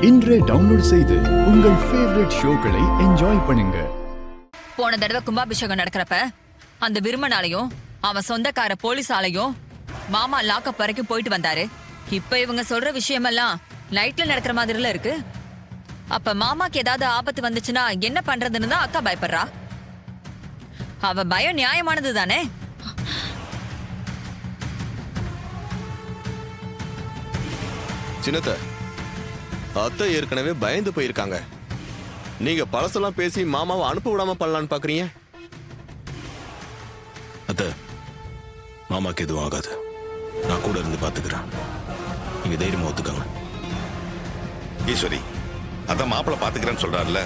இன்றே டவுன்லோட் செய்து உங்கள் ஃபேவரட் ஷோக்களை என்ஜாய் பண்ணுங்க. போன தடவை கும்பாபிஷேகம் நடக்கிறப்ப அந்த விருமனாலையும் அவன் சொந்தக்கார போலீஸாலையும் மாமா லாக்கப் வரைக்கும் போயிட்டு வந்தாரு. இப்ப இவங்க சொல்ற விஷயமெல்லாம் நைட்ல நடக்கிற மாதிரில இருக்கு. அப்ப மாமாக்கு ஏதாவது ஆபத்து வந்துச்சுன்னா என்ன பண்றதுன்னு தான் அக்கா பயப்படுறா. அவ பயம் நியாயமானது தானே? சின்னத்த அத்தை ஏற்கனவே பயந்து போயிருக்காங்க. நீங்க பழசெல்லாம் பேசி மாமாவை அனுப்ப விடாம பண்ணலான்னு பாக்குறீங்க. அத்தை, மாமாக்கு எதுவும் ஆகாது. நான் கூட இருந்து பாத்துக்கிறேன். நீங்க தைரியமா ஒத்துக்கங்க. ஈஸ்வரி, அதான் மாப்பிள்ள பாத்துக்கிறேன்னு சொல்றாருல,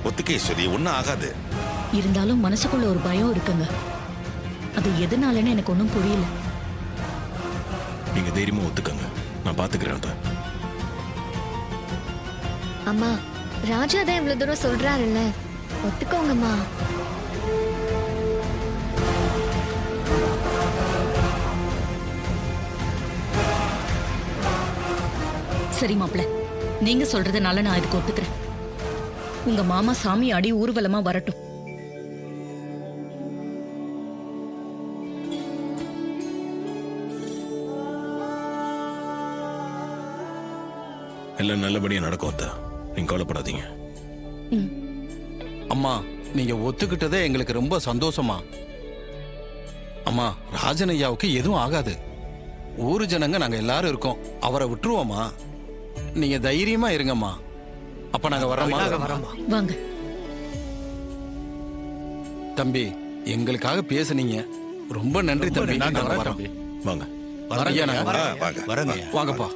ஒத்துக்க ஈஸ்வரி, ஒன்னும் ஆகாது. இருந்தாலும் மனசுக்குள்ள ஒரு பயம் இருக்குங்க. அது எதனாலன்னு எனக்கு ஒன்றும் புரியல. நீங்க தைரியமா ஒத்துக்கங்க. நான் பாத்துக்கிறேன் அத்தை. அம்மா, ராஜா தான் இவ்வளவு தூரம் சொல்றாருல்ல, ஒத்துக்கோங்கம்மா. சரி மாப்பிள்ள, நீங்க சொல்றதுனால நான் இதுக்கு ஒத்துக்கிறேன். உங்க மாமா சாமி அடி ஊர்வலமா வரட்டும். எல்லாம் நல்லபடியா நடக்கும் அத்தை. நீங்க கவலைப்படாதீங்க. அம்மா, நீங்க ஒத்துக்கிட்டதே எங்களுக்கு ரொம்ப சந்தோஷமா. அம்மா, ராஜன் ஐயாவுக்கு எதுவும் ஆகாது. ஊரு ஜனங்க நாங்க எல்லாரும் இருக்கோம். அவரை விட்டுருவோமா? நீங்க தைரியமா இருங்கம்மா. அப்ப நாங்க வரோமா? வாங்க தம்பி, எங்களுக்காக பேசுனீங்க. ரொம்ப நன்றி தம்பி. நாங்க வரோம். வாங்க. ஐயா, நாங்க வாங்க. வாங்கப்பா.